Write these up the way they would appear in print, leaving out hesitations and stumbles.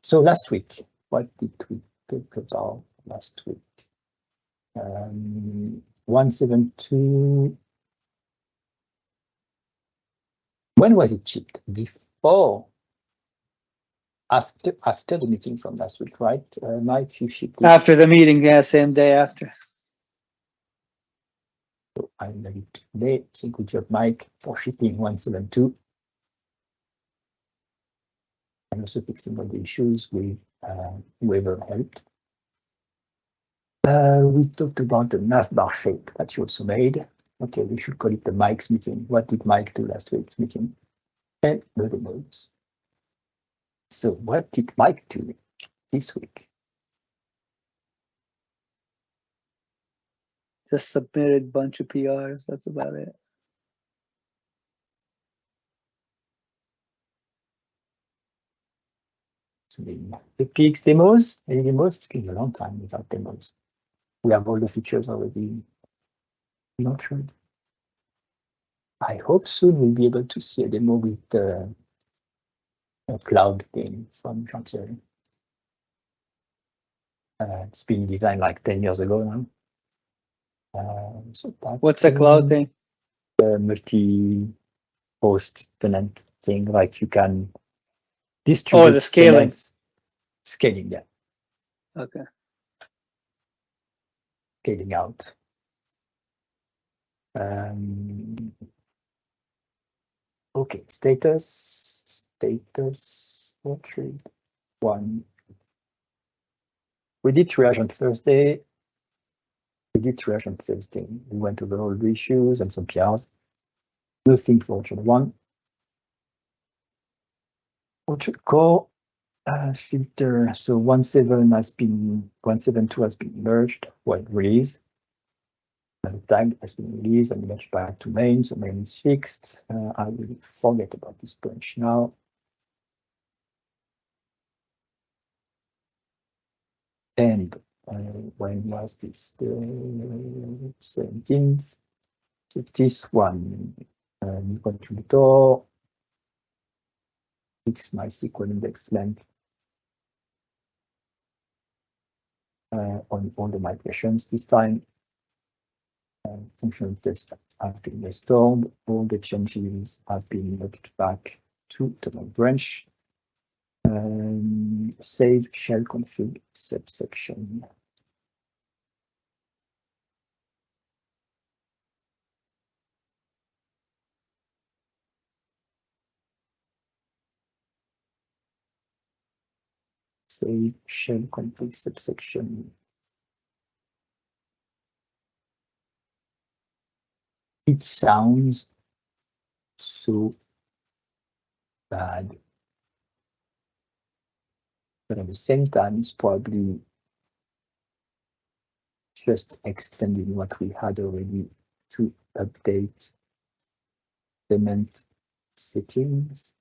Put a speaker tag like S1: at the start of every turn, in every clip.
S1: So last week, what did we talk about last week? 172. When was it shipped? Before? After the meeting from last week, right? Mike, you shipped it.
S2: After the meeting, yeah, same day after.
S1: So I made it today. So good job, Mike, for shipping 172. And also fixing all the issues with whoever helped. We talked about the navbar shape that you also made. Okay, we should call it the Mike's meeting. What did Mike do last week's meeting? And the demos. So what did Mike do this week?
S2: Just submitted a bunch of PRs. That's about it.
S1: So the PX demos, any demos? It's been a long time without demos. We have all the features already nurtured. I hope soon we'll be able to see a demo with a cloud thing from Chantier. It's been designed like 10 years ago now. So
S2: what's a cloud thing?
S1: Multi-host tenant thing, like you can distribute
S2: the scaling.
S1: tenants. Scaling, yeah.
S2: Okay.
S1: Scaling out. Okay, status, portrait 1. We did triage on Thursday. We did triage on Thursday. We went over all the issues and some PRs. Nothing for version 1. Portrait core filter. So 172 has been merged while released. And the tag has been released and merged back to main. So main is fixed. I will forget about this branch now. And when was this? The 17th. So this one, new contributor, fix MySQL index length on all the migrations this time. Functional tests have been restored. All the changes have been moved back to the main branch. Save shell config subsection. Save shell config subsection. It sounds so bad, but at the same time, it's probably just extending what we had already to update tenant settings.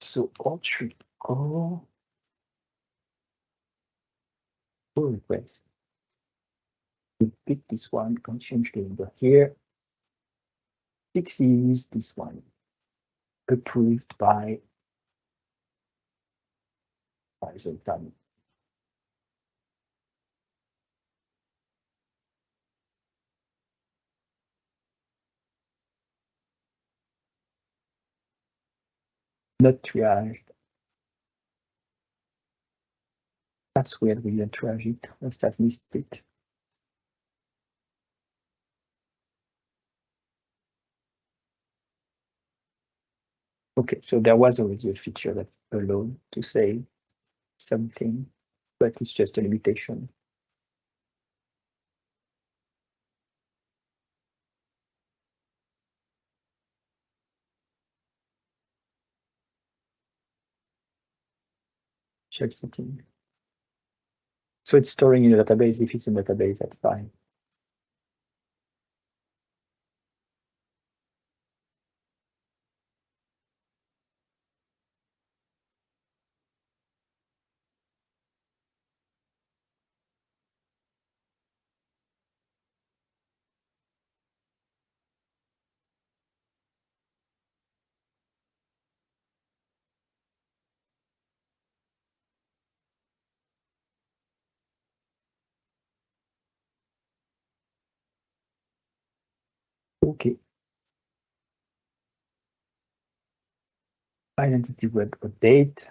S1: So all should go. Pull request. We pick this one, can change the number here. Fixes this one. Approved by Zoltan. Not triaged. That's weird, we didn't triage it. Must have missed it. Okay, so there was already a feature that allowed to say something, but it's just a limitation. Check setting. So it's storing in a database. If it's in a database, that's fine. Okay. Identity.Web update.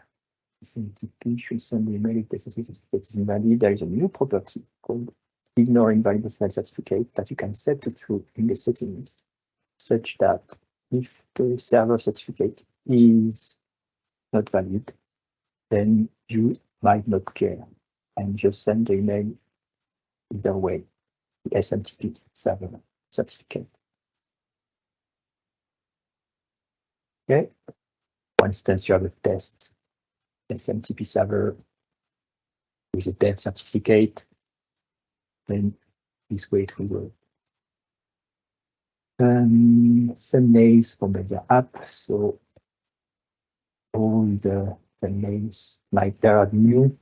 S1: SMTP should send the email if the SSL certificate is invalid. There is a new property called ignore invalid SSL certificate that you can set to true in the settings, such that if the server certificate is not valid, then you might not care and just send the email either way, the SMTP server certificate. Okay. For instance, you have a test SMTP server with a dev certificate, then this way it will work. Thumbnails for media app. So all the thumbnails, like there are new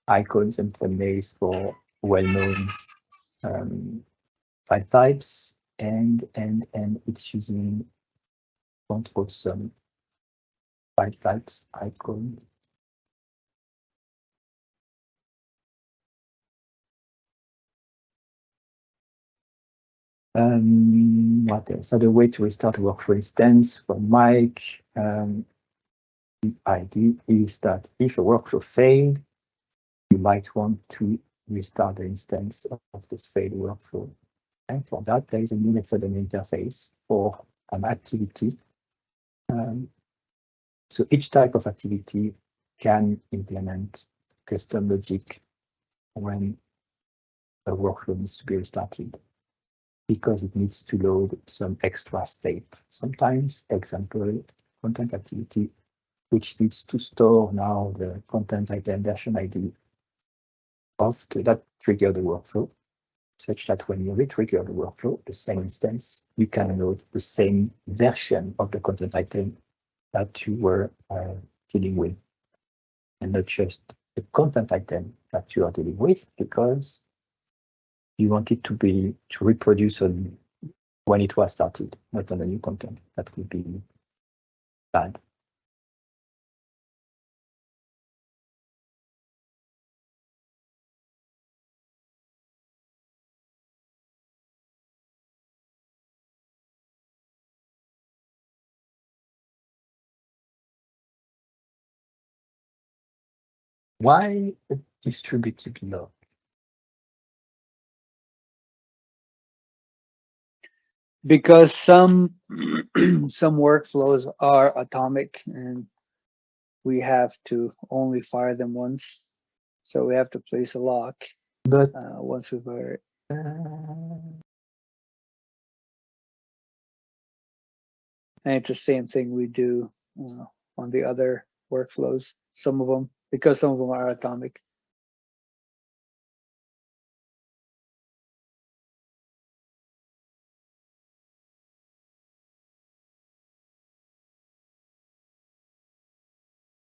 S1: icons and thumbnails for well-known file types, and it's using control some file types icon. What else? Other way to restart a workflow instance from Mike. The idea is that if a workflow failed, you might want to restart the instance of the failed workflow. And for that, there is a new method and interface for an activity. So each type of activity can implement custom logic when a workflow needs to be restarted, because it needs to load some extra state. Sometimes, example, content activity, which needs to store now the content item version ID of that trigger the workflow, such that when you re-trigger the workflow, the same instance, you can load the same version of the content item that you were dealing with, and not just the content item that you are dealing with, because you want it to reproduce on when it was started, not on the new content. That would be bad. Why a distributed log?
S2: Because some some workflows are atomic and we have to only fire them once. So we have to place a lock
S1: But
S2: once we fire it. And it's the same thing we do on the other workflows, some of them, because some of them are atomic.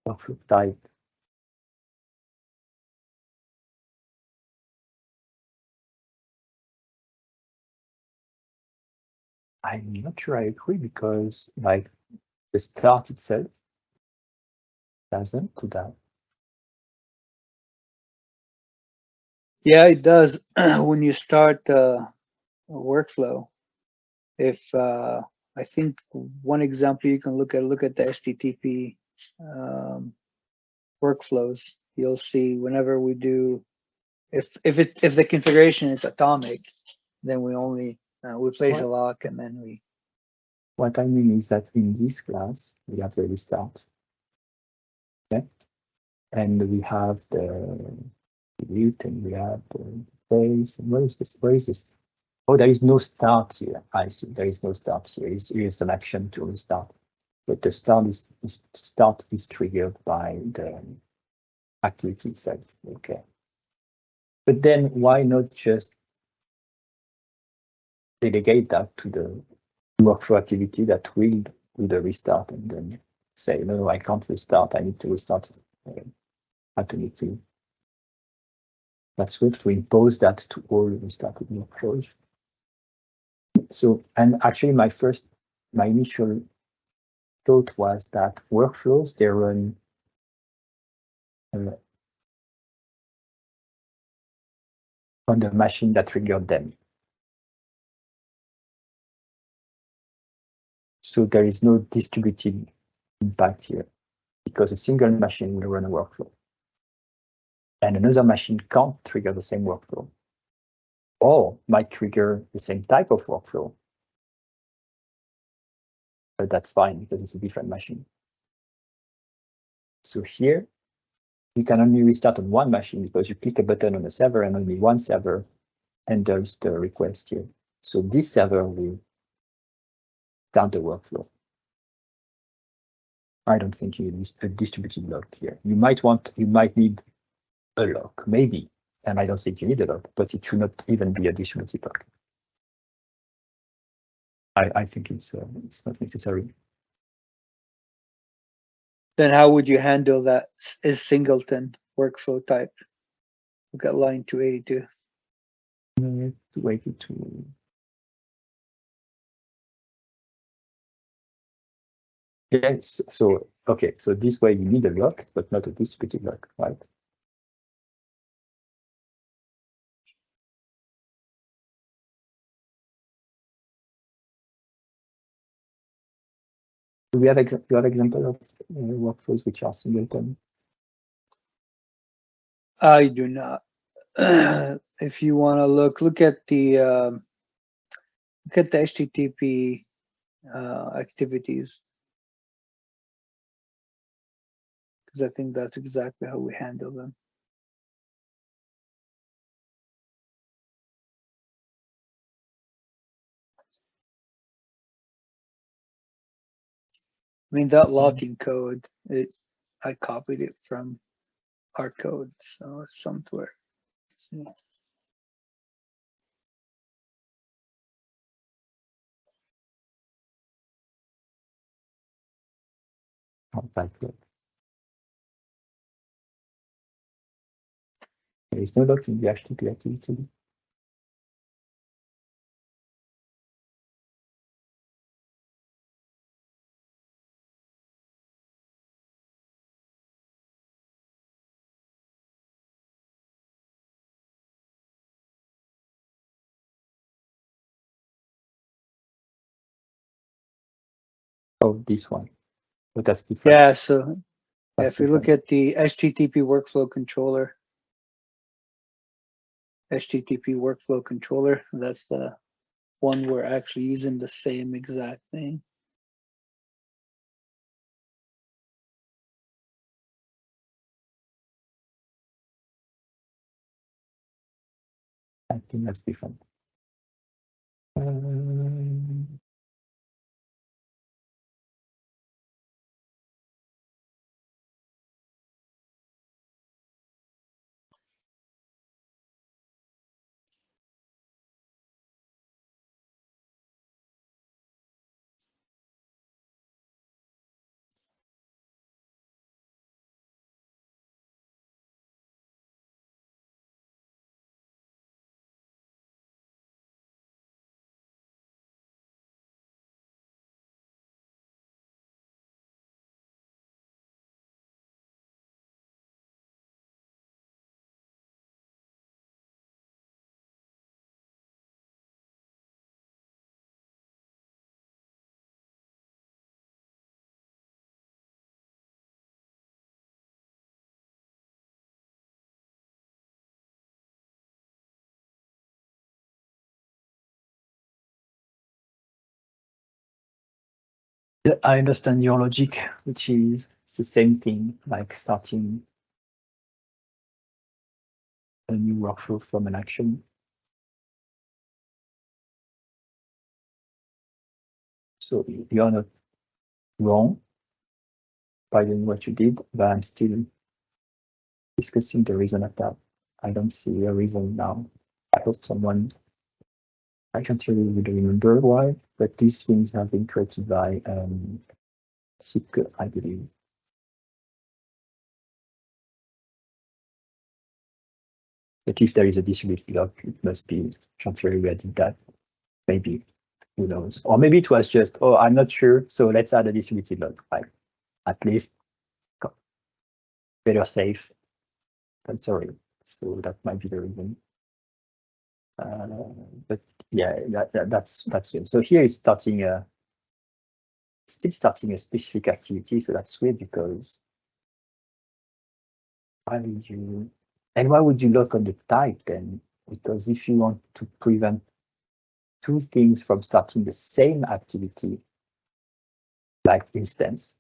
S1: workflow type. I'm not sure I agree, because like the start itself doesn't do that.
S2: Yeah, it does. When you start a workflow, if I think one example you can look at the HTTP workflows, you'll see whenever we do, if the configuration is atomic, then we only we place a lock and then we.
S1: What I mean is that in this class, we have the restart. Okay. And we have the delete, and we have the base. And where is this? Where is this? Oh, there is no start here. I see. There is no start here. Here's an action to restart. But the start is triggered by the activity itself. Okay. But then why not just delegate that to the workflow activity that will do the restart and then say, no, I can't restart. I need to restart automatically. That's good to impose that to all restarted workflows. So, and actually my initial thought was that workflows, they run on the machine that triggered them. So there is no distributed impact here because a single machine will run a workflow and another machine can't trigger the same workflow or might trigger the same type of workflow. But that's fine because it's a different machine. So here, you can only restart on one machine because you click a button on the server and only one server handles the request here. So this server will start the workflow. I don't think you need a distributed lock here. You might need a lock, maybe. And I don't think you need a lock, but it should not even be a distributed lock. I think it's not necessary.
S2: Then how would you handle that is singleton workflow type? Look at line 282.
S1: 282. Yes, so okay, so this way you need a lock, but not a distributed lock, right? Do we have example of workflows which are singleton?
S2: I do not. If you want to look at the HTTP activities, because I think that's exactly how we handle them. I mean, that locking code, I copied it from our code, so it's somewhere. Yeah.
S1: There is no lock in the HTTP activity. Oh, this one. But that's different.
S2: Yeah, so
S1: That's
S2: if we look at the HTTP workflow controller, that's the one we're actually using the same exact thing.
S1: I think that's different. I understand your logic, which is the same thing, like starting a new workflow from an action. So you are not wrong by doing what you did, but I'm still discussing the reason of that. I don't see a reason now. I hope someone, I can't really remember why, but these things have been created by SQL, I believe. But if there is a distributed log, it must be Chantieri who did that. Maybe, who knows? Or maybe it was just, oh, I'm not sure, so let's add a distributed log. Like, at least better safe than sorry. So that might be the reason. But yeah, that's good. So here is starting still starting a specific activity. So that's weird because why would you? And why would you lock on the type then? Because if you want to prevent two things from starting the same activity, like instance,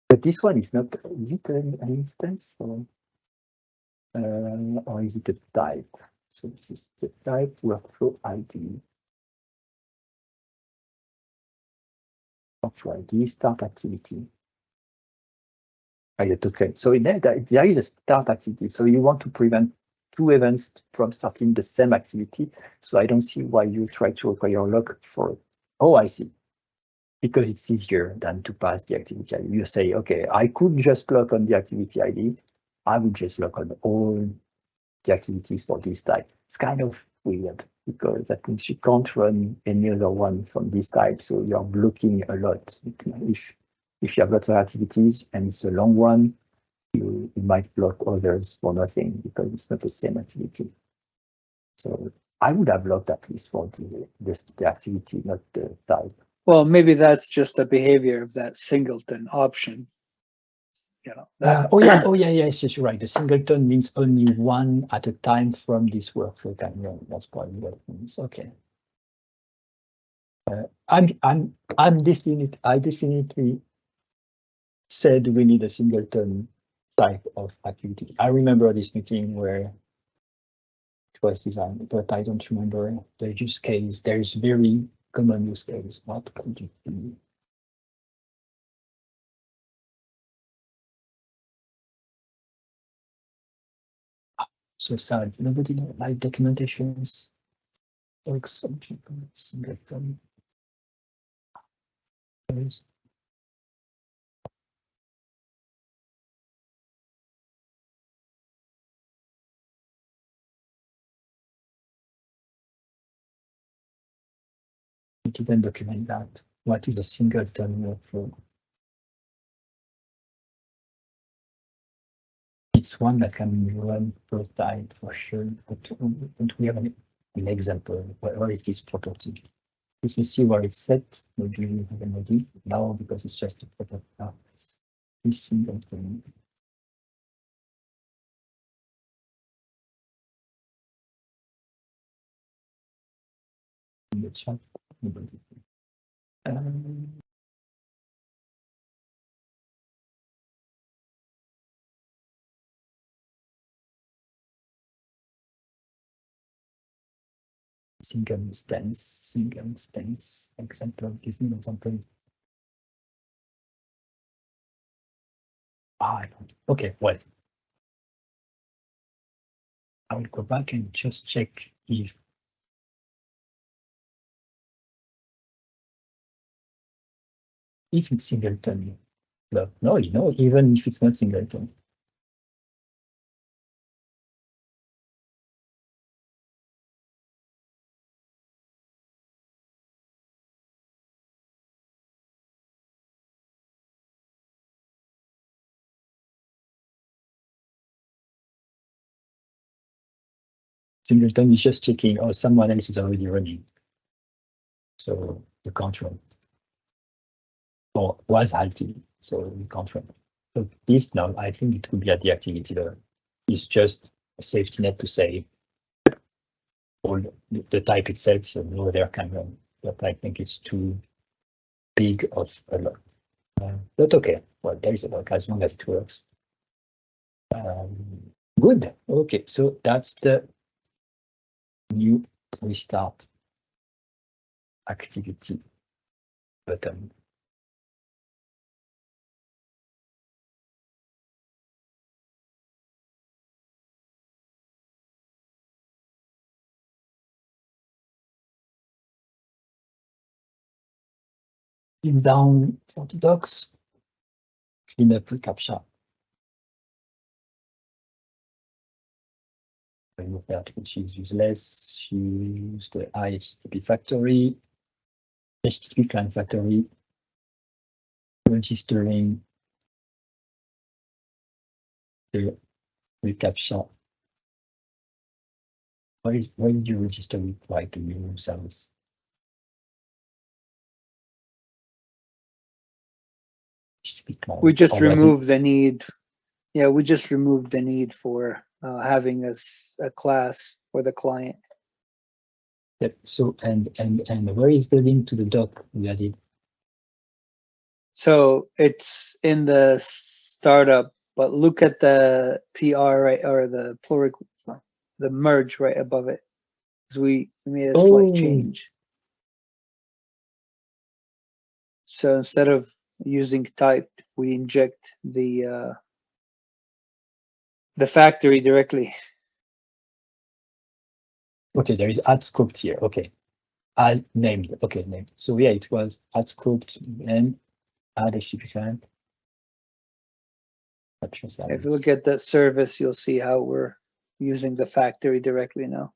S1: but this one is not. Is it an instance or is it a type? So this is the type workflow ID. Workflow ID start activity. The token. So in there is a start activity. So you want to prevent two events from starting the same activity. So I don't see why you try to require a lock for it. Oh, I see. Because it's easier than to pass the activity ID. You say, okay, I could just lock on the activity ID. I would just lock on all the activities for this type. It's kind of weird because that means you can't run any other one from this type. So you're blocking a lot. If you have lots of activities and it's a long one, you might block others for nothing because it's not the same activity. So I would have locked at least for the activity, not the type.
S2: Well, maybe that's just the behavior of that singleton option. You know.
S1: Oh yeah, yes, you're right. The singleton means only one at a time from this workflow. That's probably what it means. Okay. I definitely said we need a singleton type of activity. I remember this meeting where it was designed, but I don't remember the use case. There's very common use case. What could it be? So sad. Nobody like documentations. Like some singleton. We didn't document that. What is a singleton workflow? It's one that can run per type for sure, but we have an example. Where is this property? If you see where it's set, maybe we have an idea now because it's just a property now. This singleton. In the chat. Single instance, example, give me an example. Okay, well, I will go back and just check if it's singleton. No, even if it's not singleton. Singleton is just checking, oh, someone else is already running. So you can't run. Or was halted, so you can't run. So this now, I think it could be at the activity level. It's just a safety net to say all the type itself, so no other can run. But I think it's too big of a lot. But okay, well, there is a lot as long as it works. Good. Okay, so that's the new restart activity button. Clean down for the docs. Clean up ReCaptcha. Remove that which is useless. Use the HTTP factory, HTTP client factory, registering the ReCaptcha. Why did you register with like the new service? HTTP client.
S2: We just removed the need. Yeah, we just removed the need for having a class for the client.
S1: Yep. So and where is the link to the doc we added?
S2: So it's in the startup, but look at the PR right, or the pull the merge right above it, because we made a slight change. So instead of using typed, we inject the factory directly.
S1: Okay, there is add scoped here. Okay, as named. Okay, named. So yeah, it was add scoped and add HTTP client.
S2: If you look at that service, you'll see how we're using the factory directly now.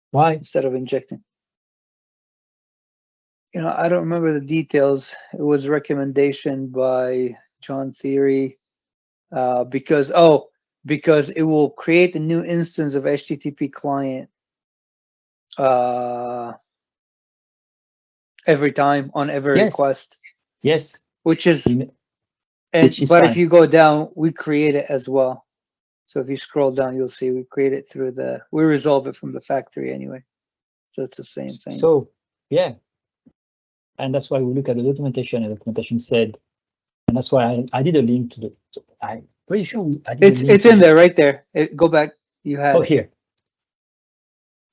S1: Why?
S2: Instead of injecting. You know, I don't remember the details. It was a recommendation by John Theory because it will create a new instance of HTTP client every time on every request.
S1: Yes.
S2: Which is but
S1: fine.
S2: if you go down, we create it as well. So if you scroll down, you'll see we create it through we resolve it from the factory anyway. So it's the same thing.
S1: So yeah. And that's why we look at the documentation, and the documentation said, and that's why I did a link to the. I'm pretty sure I did.
S2: It's in there, right there. Go back. You had.
S1: Oh, here.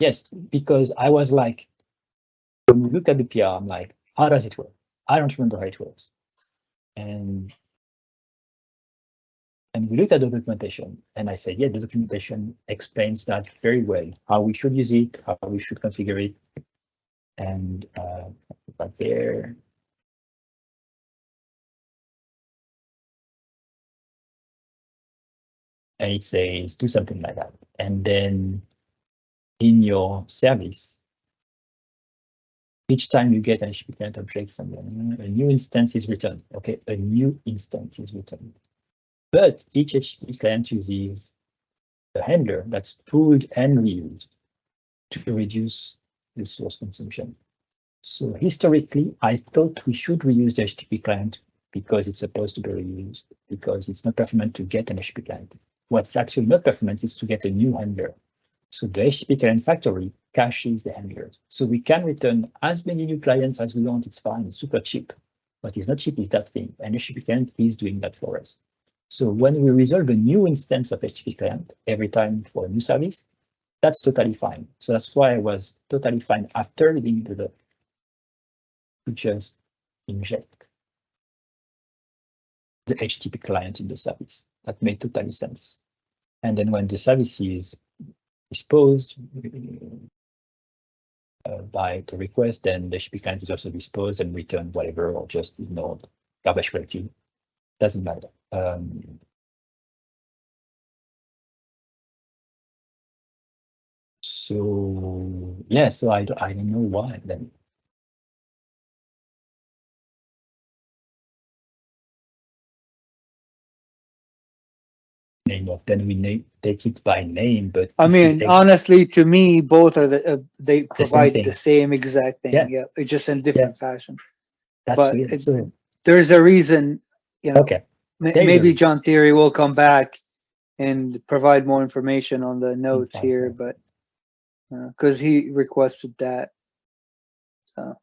S1: Yes, because I was like, when we look at the PR, I'm like, how does it work? I don't remember how it works. And we looked at the documentation, and I said, yeah, the documentation explains that very well, how we should use it, how we should configure it, and but there. And it says do something like that. And then in your service, each time you get an HttpClient object from them, a new instance is returned. Okay, a new instance is returned. But each HTTP client uses a handler that's pulled and reused to reduce resource consumption. So historically, I thought we should reuse the HTTP client because it's supposed to be reused, because it's not performant to get an HTTP client. What's actually not performant is to get a new handler. So the HTTP client factory caches the handlers. So we can return as many new clients as we want. It's fine, it's super cheap. What is not cheap is that thing. And HTTP client is doing that for us. So when we resolve a new instance of HTTP client every time for a new service, that's totally fine. So that's why I was totally fine after reading the doc to just inject the HTTP client in the service. That made totally sense. And then when the service is disposed by the request, then the HTTP client is also disposed and return whatever, or just ignore garbage collected. Doesn't matter. So yeah, so I don't know why then. Name of then we take it by name, but
S2: I mean, honestly, to me, both are they provide the same exact thing. Yeah, it's just in different fashion.
S1: That's weird. So
S2: there's a reason, you know.
S1: Okay.
S2: Maybe John Theory will come back and provide more information on the notes here, but because he requested that. So.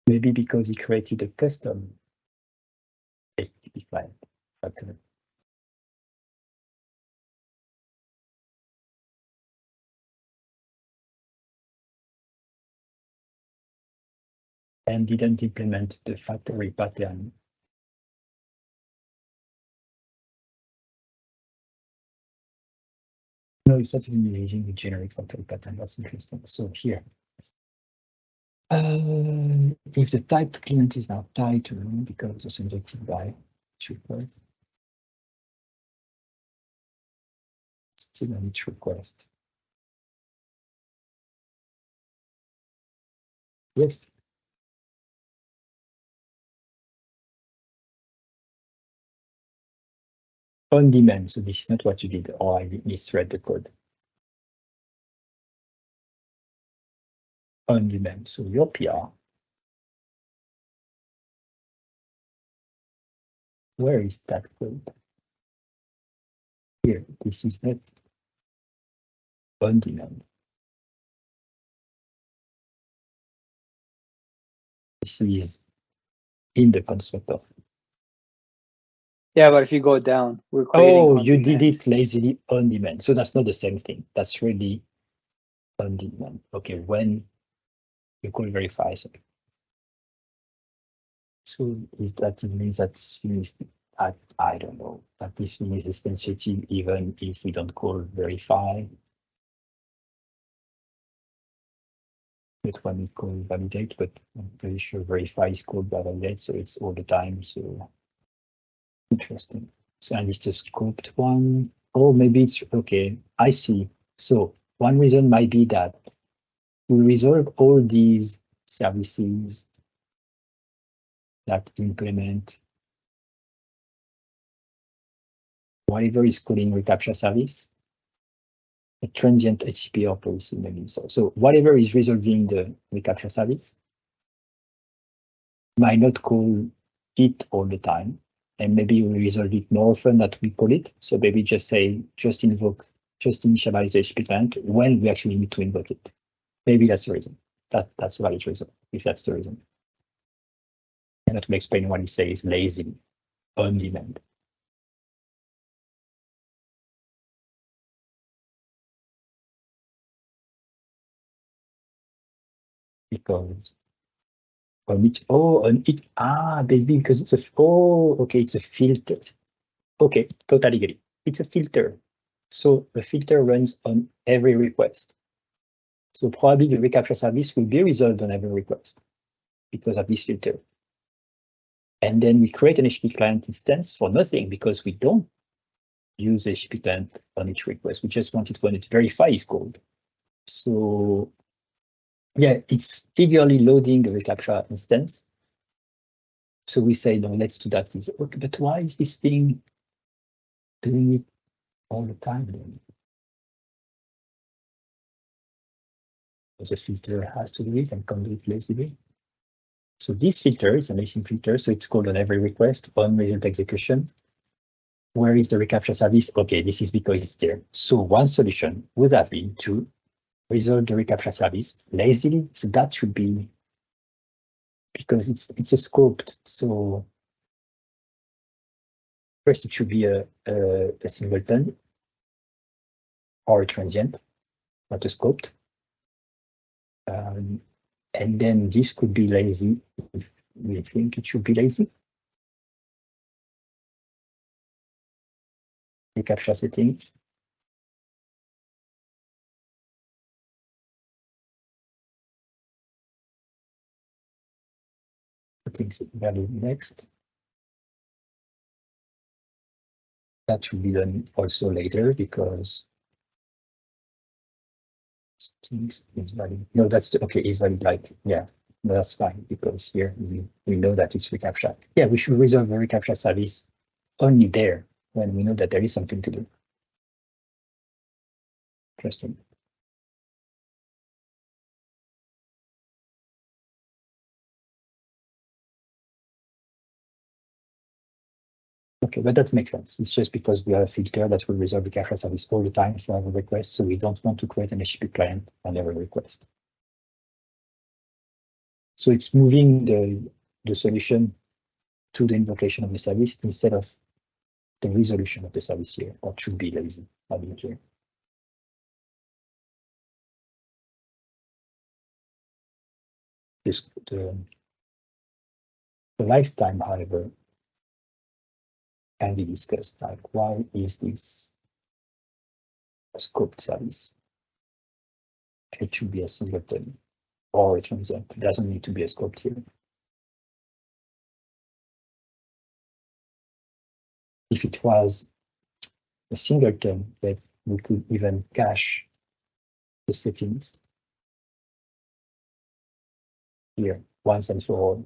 S1: Maybe because he created a custom HTTP client. pattern. And didn't implement the factory pattern. No, it's not even using the generic factory pattern. That's interesting. So here, if the typed client is now tied to room because it's injected by request, still on each request. Yes. On demand. So this is not what you did, or I misread the code. On demand. So your PR. Where is that code? Here, this is not on demand. This is in the constructor.
S2: Yeah, but if you go down, we're creating.
S1: Oh, you did it lazily on demand. So that's not the same thing. That's really on demand. Okay, when you call verify. So is that it means that this thing is, I don't know, that this thing is sensitive even if we don't call verify. But when we call validate, but I'm pretty sure verify is called validate, so it's all the time. So interesting. So and it's the scoped one. Oh, maybe it's okay. I see. So one reason might be that we resolve all these services that implement whatever is calling ReCaptcha service, a transient HTTP or policy maybe. So whatever is resolving the ReCaptcha service might not call it all the time. And maybe we resolve it more often than we call it. So maybe just say, just initialize the HTTP client when we actually need to invoke it. Maybe that's the reason. That's a valid reason, if that's the reason. And let me explain what he says lazy on demand. Because on it, baby, because it's okay, it's a filter. Okay, totally get it. It's a filter. So the filter runs on every request. So probably the ReCaptcha service will be resolved on every request because of this filter. And then we create an HTTP client instance for nothing because we don't use HTTP client on each request. We just want it when it verify is called. So yeah, it's eagerly loading the ReCaptcha instance. So we say, no, let's do that. Okay, but why is this thing doing it all the time then? Because the filter has to do it and can do it lazily. So this filter is a missing filter, so it's called on every request on result execution. Where is the ReCaptcha service? Okay, this is because it's there. So one solution would have been to resolve the ReCaptcha service lazily. So that should be because it's a scoped. So first it should be a singleton or a transient, not a scoped. And then this could be lazy if we think it should be lazy. ReCaptcha settings. Settings value next. That should be done also later because settings is valid. No, that's okay, is valid like, yeah, no, that's fine because here we know that it's ReCaptcha. Yeah, we should resolve the ReCaptcha service only there when we know that there is something to do. Interesting. Okay, but that makes sense. It's just because we have a filter that will resolve the ReCaptcha service all the time for every request, so we don't want to create an HTTP client on every request. So it's moving the solution to the invocation of the service instead of the resolution of the service here, or should be lazy, having here. This, the lifetime, however, can be discussed, like why is this a scoped service? It should be a singleton or a transient. It doesn't need to be a scoped here. If it was a singleton, that we could even cache the settings here once and for all.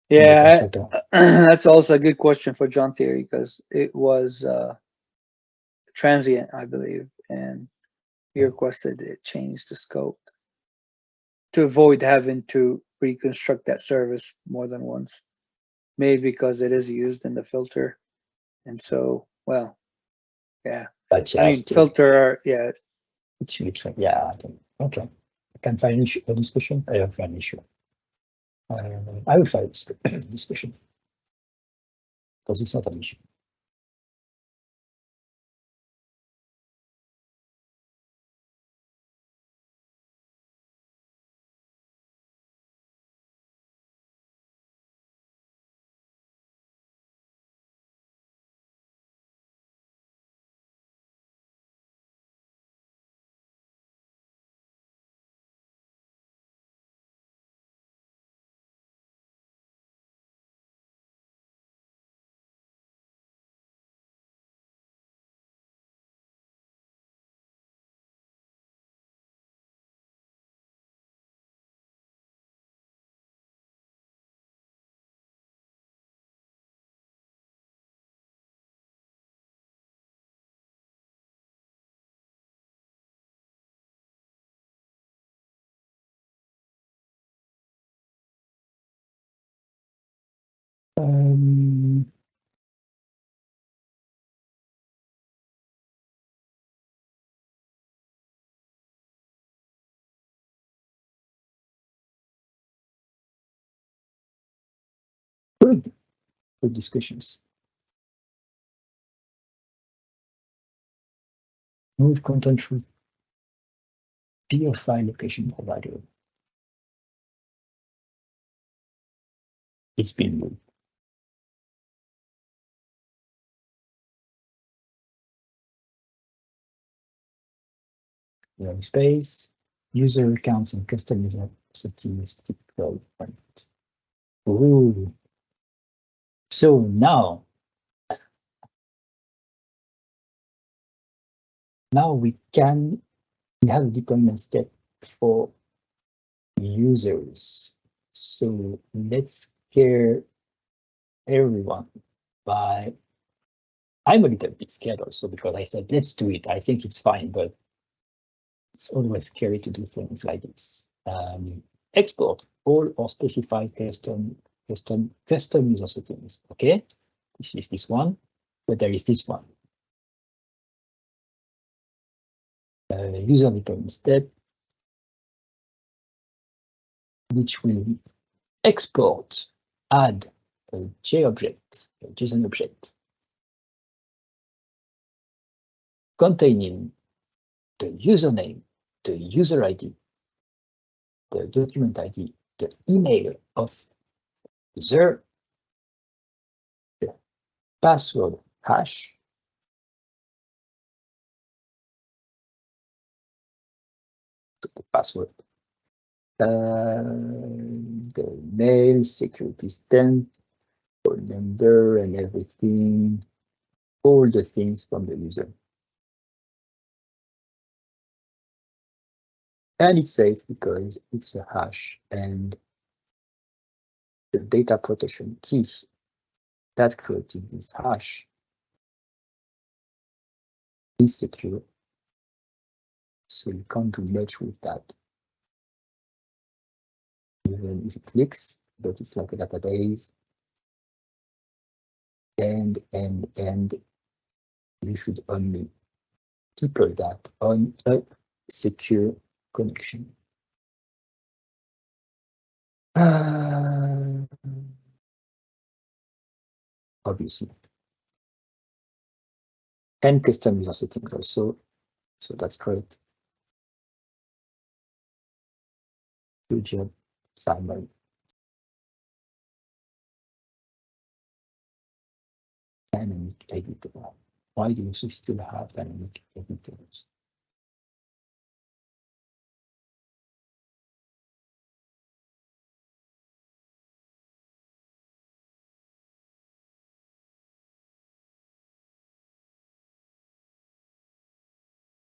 S2: Yeah, that's also a good question for John Theory, because it was transient, I believe, and he requested it change the scope to avoid having to reconstruct that service more than once. Maybe because it is used in the filter, and so, well, yeah.
S1: But yeah,
S2: I mean,
S1: still,
S2: filter, yeah.
S1: it should be, yeah, I think, okay. I can find an issue, a discussion. I have an issue. I will find a discussion because it's not an issue. Good discussions. Move content root via file location provider. It's been moved. Space, user accounts and custom user settings typical point. Ooh. So now we have a deployment step for users. So let's scare everyone by, I'm a little bit scared also because I said, let's do it. I think it's fine, but it's always scary to do things like this. Export all or specified custom user settings. Okay, this is this one, but there is this one. User deployment step, which will export, add a JObject, a JSON object, containing the username, the user ID, the document ID, the email of user, the password hash, the password, the mail, security stamp, phone number, and everything, all the things from the user. And it's safe because it's a hash, and the data protection key that created this hash is secure. So you can't do much with that. Even if it clicks, but it's like a database. And you should only deploy that on a secure connection. Obviously. and custom user settings also. So that's great. Good job, Simon. Dynamic editor. Why do we still have dynamic editors?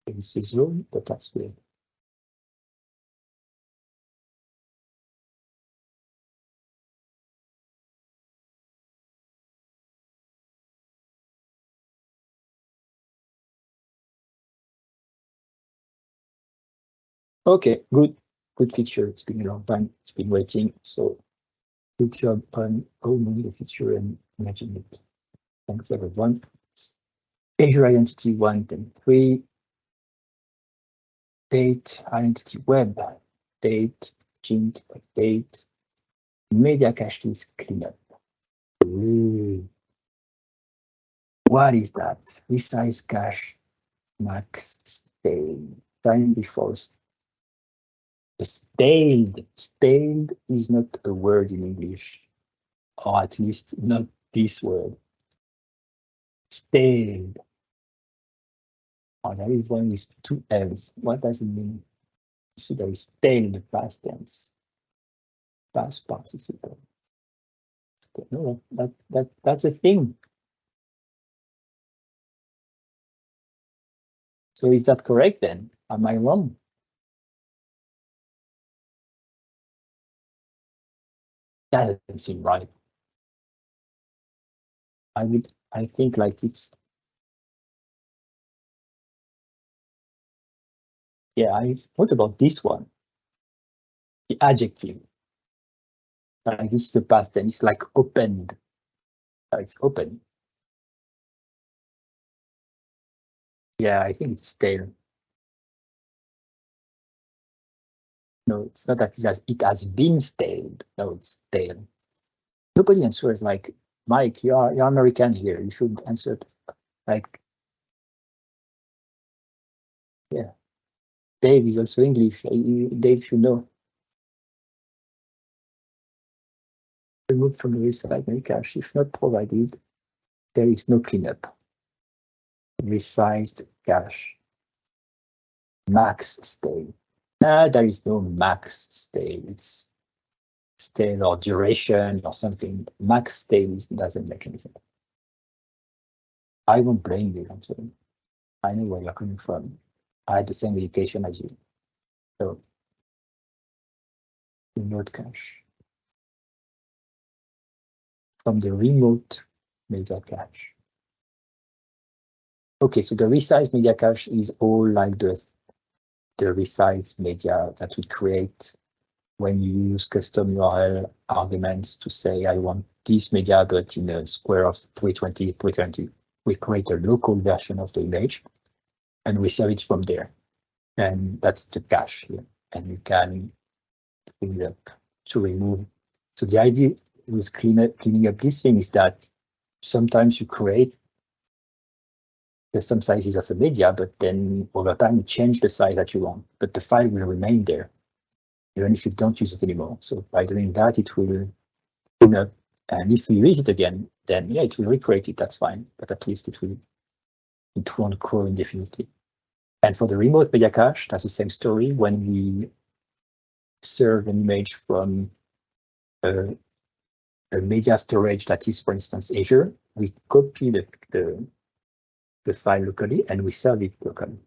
S1: This is zone, but that's weird. Okay, good feature. It's been a long time. It's been waiting. So good job on owning the feature and managing it. Thanks everyone. Azure Identity 1.3. Date Identity Web. Date Gint update. Media cache list cleanup. Ooh. What is that? Resize cache max stale. Time before stale. Stale is not a word in English, or at least not this word. Stale. Oh, there is one with two L's. What does it mean? So there is stale in the past tense. Past participle. No, that's a thing. So is that correct then? Am I wrong? That doesn't seem right. I think like it's, yeah, what about this one? The adjective. Like this is the past tense, it's like opened. It's open. Yeah, I think it's stale. No, it's not that it has been staled. No, it's stale. Nobody answers like, Mike, you're American here. You should answer like, yeah. Dave is also English. Dave should know. Removed from the recycling cache. If not provided, there is no cleanup. Resized cache. Max stale. There is no max stale. It's stale or duration or something. Max stale doesn't make any sense. I won't blame you. Actually. I know where you're coming from. I had the same education as you. So, remote cache. From the remote media cache. Okay, so the resized media cache is all like the resized media that we create when you use custom URL arguments to say, I want this media, but in a square of 320, 320. We create a local version of the image and we serve it from there. And that's the cache here. And you can clean it up to remove. So the idea with cleaning up this thing is that sometimes you create custom sizes of the media, but then over time you change the size that you want, but the file will remain there, even if you don't use it anymore. So by doing that, it will clean up. And if you use it again, then yeah, it will recreate it. That's fine, but at least it won't grow indefinitely. And for the remote media cache, that's the same story. When we serve an image from a media storage that is, for instance, Azure, we copy the file locally and we serve it locally.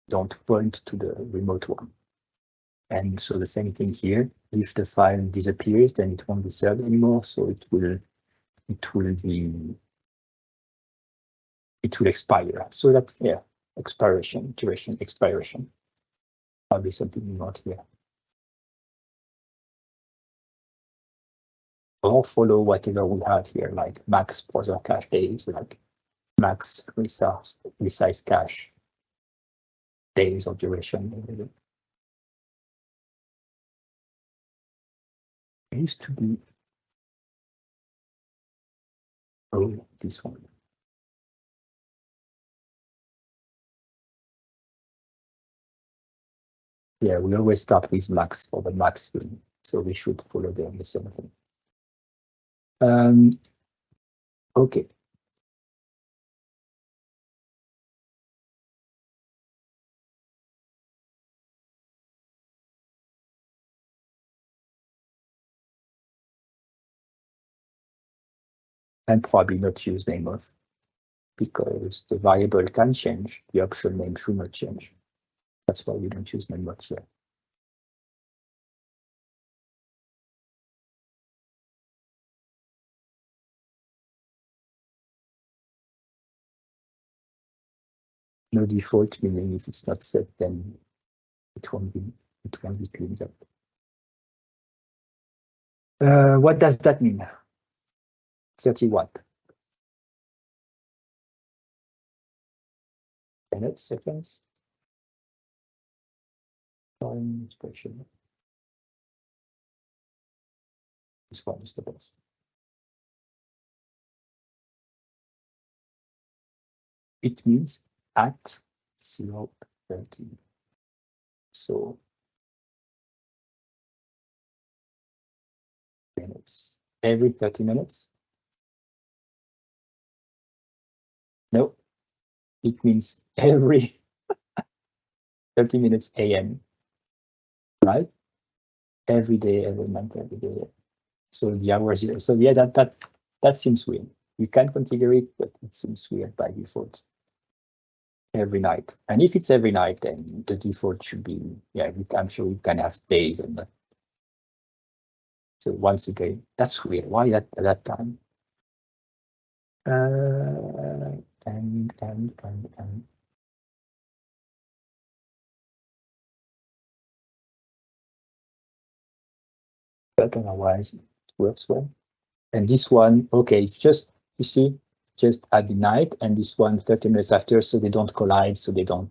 S1: Don't point to the remote one. And so the same thing here. If the file disappears, then it won't be served anymore. So it will expire. So that, yeah, expiration, duration, expiration. Probably something we want here. Or follow whatever we had here, like max browser cache days, like max resize cache days of duration. It used to be, oh, this one. Yeah, we always start with max for the max field, so we should follow the same thing. Okay. And probably not use name of, because the variable can change, the option name should not change. That's why we don't use name of here. No default, meaning if it's not set, then it won't be cleaned up. What does that mean? 30 what? Minutes, seconds? Time, expression. This one is the best. It means at 0:30. So minutes. Every 30 minutes? No, it means every 30 minutes AM, right? Every day, every month, every day. So the hours, so yeah, that seems weird. You can configure it, but it seems weird by default. Every night. And if it's every night, then the default should be, yeah, I'm sure you can have days and that. So once a day. That's weird. Why at that time? And but otherwise it works well. And this one, okay, it's just, you see, just at the night, and this one 30 minutes after, so they don't collide, so they don't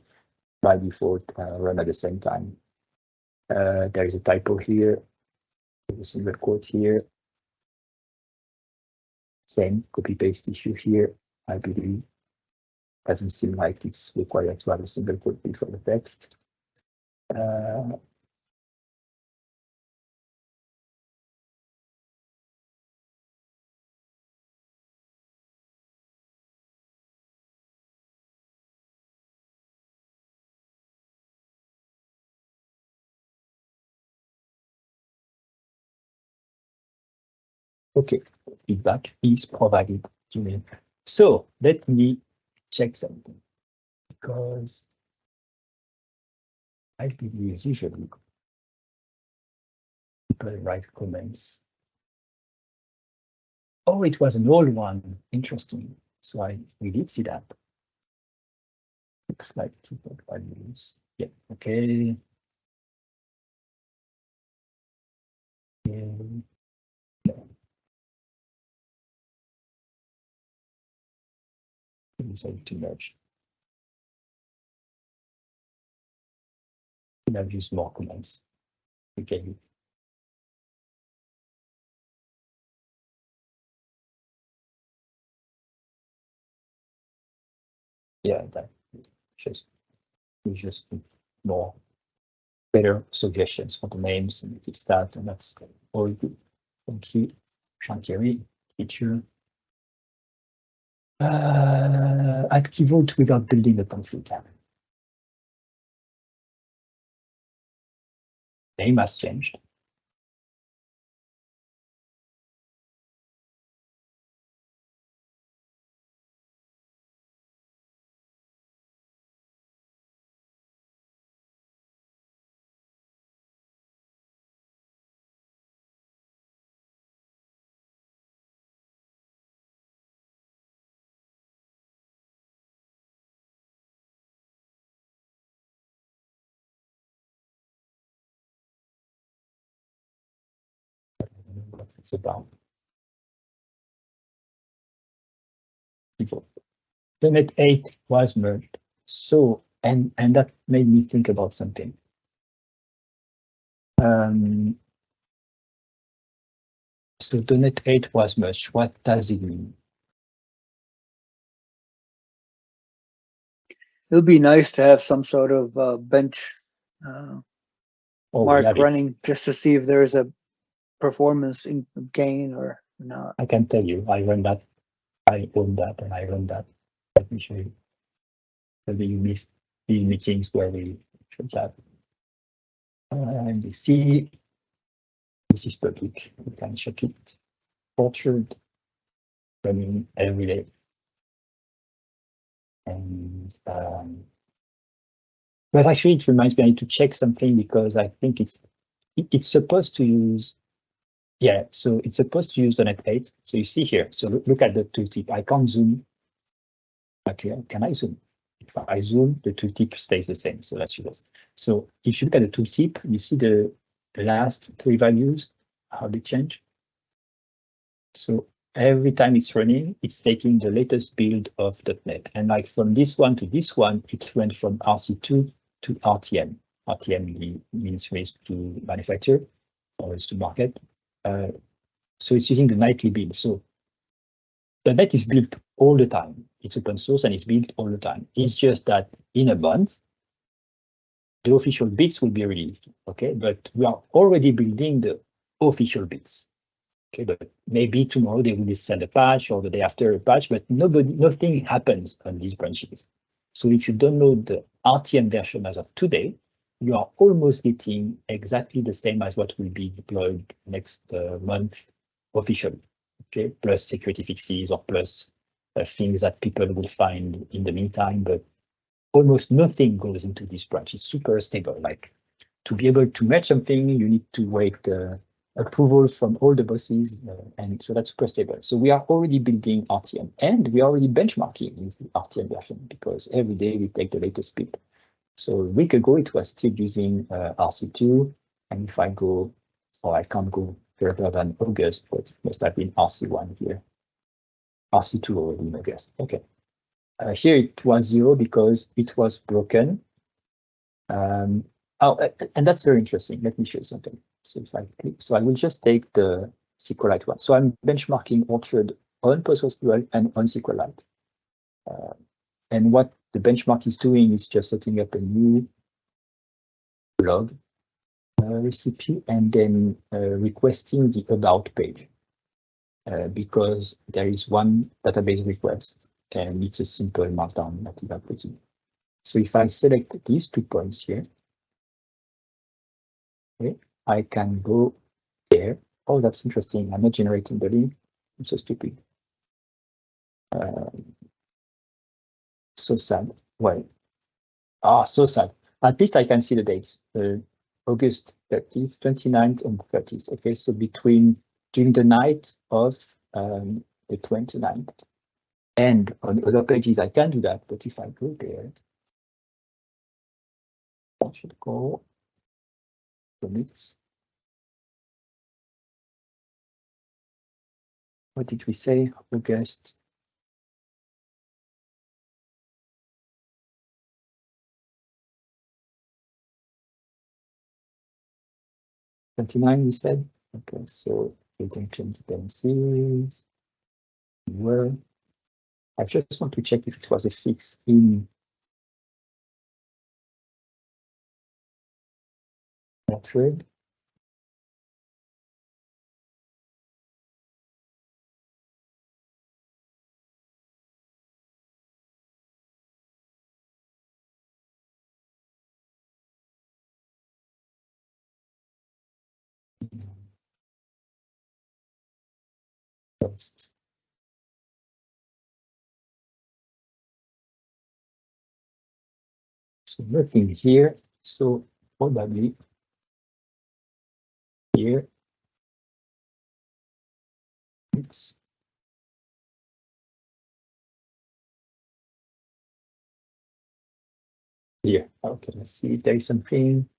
S1: by default run at the same time. There is a typo here, a single quote here. Same copy paste issue here, I believe. Doesn't seem like it's required to have a single quote before the text. Okay, feedback is provided to me. So let me check something, because I believe usually people write comments. Oh, it was an old one. Interesting. So we did see that. Looks like 2.5 values. Yeah, okay. No. Decided to merge. Now use more comments. Okay. Yeah, that just more better suggestions for the names, and fix that, and that's all good. Thank you. Chantier feature. Add KeyVault without building a config. Name has changed. What it's about. Dotnet 8 was merged. So, and that made me think about something. So Dotnet 8 was merged. What does it mean?
S2: It would be nice to have some sort of bench Mark running just to see if there is a performance gain or not.
S1: I can tell you, I run that, I own that, and I run that. Let me show you. Maybe you missed the meetings where we showed that. And you see, this is public. You can check it. Orchard running every day. And but actually, it reminds me I need to check something because I think it's supposed to use. Yeah, so it's supposed to use .NET 8. So you see here. So look at the tooltip. I can't zoom. Okay, can I zoom? If I zoom, the tooltip stays the same. So that's useless. So if you look at the tooltip, you see the last 3 values, how they change. So every time it's running, it's taking the latest build of .NET. And like from this one to this one, it went from RC2 to RTM. RTM means raised to manufacture or raised to market. So it's using the nightly build. So the .NET is built all the time. It's open source and it's built all the time. It's just that in a month, the official bits will be released. Okay, but we are already building the official bits. Okay, but maybe tomorrow they will send a patch or the day after a patch, but nothing happens on these branches. So if you download the RTM version as of today, you are almost getting exactly the same as what will be deployed next month officially. Okay, plus security fixes or plus things that people will find in the meantime, but almost nothing goes into this branch. It's super stable. Like to be able to match something, you need to wait approval from all the bosses, and so that's super stable. So we are already building RTM, and we are already benchmarking with the RTM version because every day we take the latest build. So a week ago, it was still using RC2, and if I go, or I can't go further than August, but it must have been RC1 here. RC2 already in August. Okay. Here it was 0 because it was broken. And that's very interesting. Let me show you something. So if I click, so I will just take the SQLite one. So I'm benchmarking Orchard on PostgreSQL and on SQLite. And what the benchmark is doing is just setting up a new log recipe and then requesting the about page because there is one database request and it's a simple markdown that is updated. So if I select these 2 points here, okay, I can go there. Oh, that's interesting. I'm not generating the link. I'm so stupid. So sad. Well, so sad. At least I can see the dates. August 30th, 29th, and 30th. Okay, so during the night of the 29th. And on other pages, I can do that. But if I go there, I should go commits. What did we say? August. We said. Okay, so retention dependencies. Well, I just want to check if it was a fix in that thread. Post. So nothing here. So probably here it's here. Okay, let's see if there is something.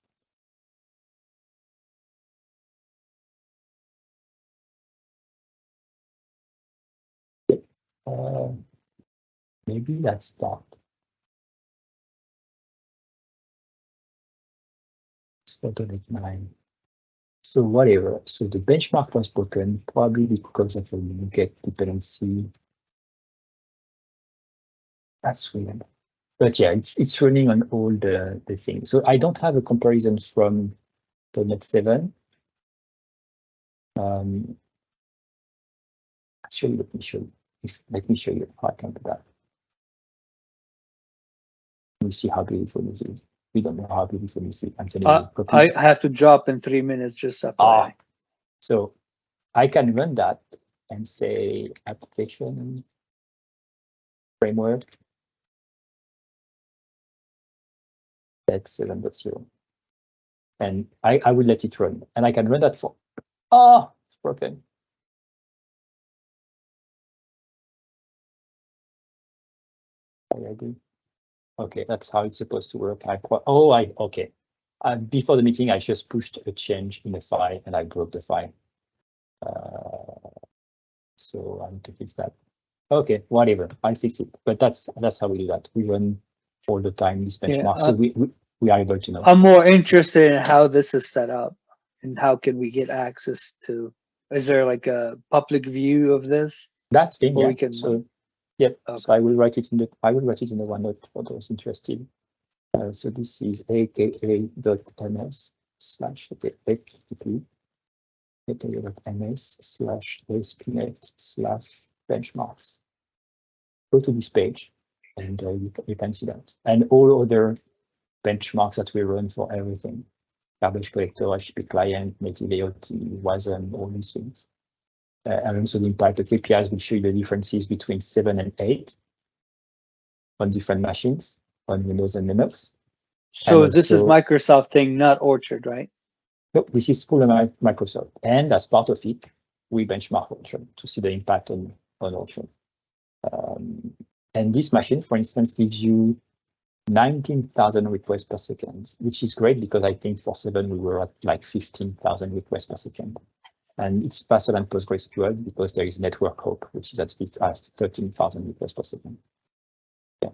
S1: Maybe let's start. .NET 9. So whatever. So the benchmark was broken, probably because of a get dependency. That's weird. But yeah, it's running on all the things. So I don't have a comparison from .NET 7. Actually, let me show you. Let me show you how I can do that. We see how beautiful this is. We don't know how beautiful this is. I'm telling you.
S2: I have to drop in 3 minutes, just FYI.
S1: So I can run that and say application framework .NET 7.0. And I will let it run. And I can run that for, it's broken. Okay, that's how it's supposed to work. Okay. Before the meeting, I just pushed a change in the file and I broke the file. So I need to fix that. Okay, whatever, I'll fix it. But that's how we do that. We run all the time these benchmarks, so we are able to know.
S2: I'm more interested in how this is set up and how can we get access to. Is there like a public view of this?
S1: That thing, yeah.
S2: We can,
S1: yep. Okay. So I will write it in the OneNote for those interested. So this is aka.ms/http.ms/ASP.NET/benchmarks. Go to this page, and you can see that, and all other benchmarks that we run for everything: garbage collector, HttpClient, native AOT, WASM, all these things. And also the impact of KPIs will show you the differences between 7 and 8 on different machines on Windows and Linux.
S2: So and this is Microsoft thing, not Orchard, right?
S1: No, this is full of Microsoft. And as part of it, we benchmark Orchard to see the impact on Orchard. And this machine, for instance, gives you 19,000 requests per second, which is great because I think for 7 we were at like 15,000 requests per second. And it's faster than PostgreSQL because there is network hop, which is at 13,000 requests per second. Yeah.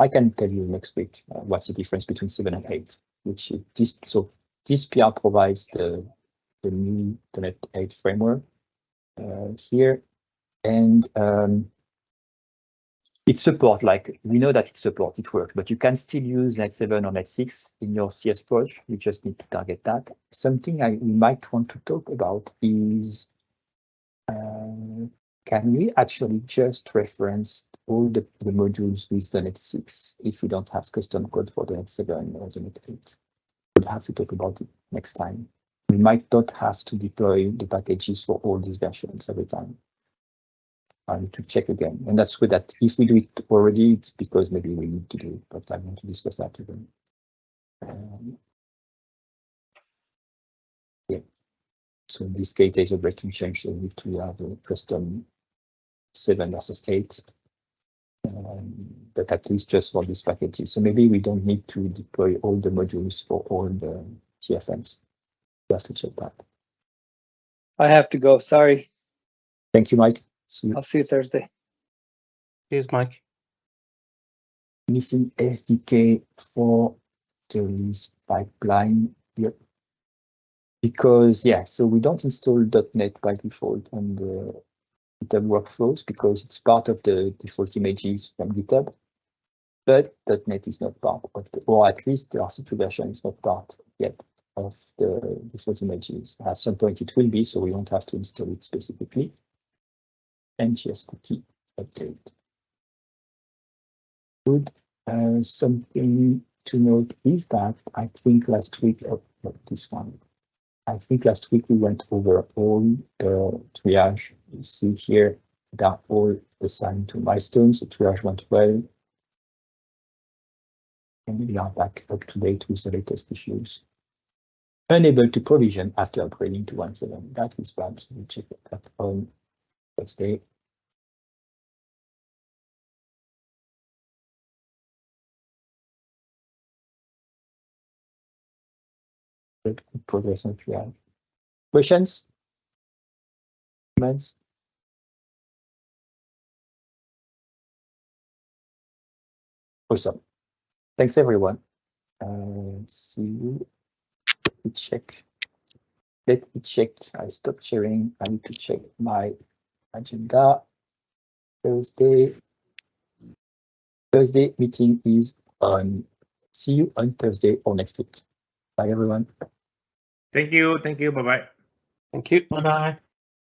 S1: I can tell you next week what's the difference between 7 and 8, which is this. So this PR provides the new .NET 8 framework here, and it supports, like, we know that it supports, it works, but you can still use .NET 7 or .NET 6 in your CS project. You just need to target that. Something we might want to talk about is, can we actually just reference all the modules with .NET 6 if we don't have custom code for .NET 7 or .NET 8? We'll have to talk about it next time. We might not have to deploy the packages for all these versions every time. I need to check again. And that's good that if we do it already, it's because maybe we need to do it, but I want to discuss that again. Yeah. So in this case, there's a breaking change, so we need to have a custom 7 versus 8. But at least just for these packages. So maybe we don't need to deploy all the modules for all the TFMs. You have to check that.
S2: I have to go, sorry.
S1: Thank you, Mike.
S2: I'll see you Thursday.
S3: Cheers, Mike.
S1: Missing SDK for the release pipeline. Yep. Because, yeah, so we don't install .NET by default on the GitHub workflows because it's part of the default images from GitHub. But .NET is not part of the, or at least the RC2 version is not part yet of the default images. At some point it will be, so we won't have to install it specifically. NGS cookie update. Good. Something to note is that I think last week, this one, I think last week we went over all the triage. You see here, they're all assigned to milestones. The triage went well. And we are back up to date with the latest issues. Unable to provision after upgrading to 1.7. That is bad. So we check that on Thursday. Good progress on triage. Questions? Comments? Awesome. Thanks, everyone. See you. Let me check. I stopped sharing. I need to check my agenda. Thursday meeting is on. See you on Thursday or next week. Bye, everyone.
S4: Thank you. Thank you. Bye-bye.
S3: Thank you.
S4: Bye-bye.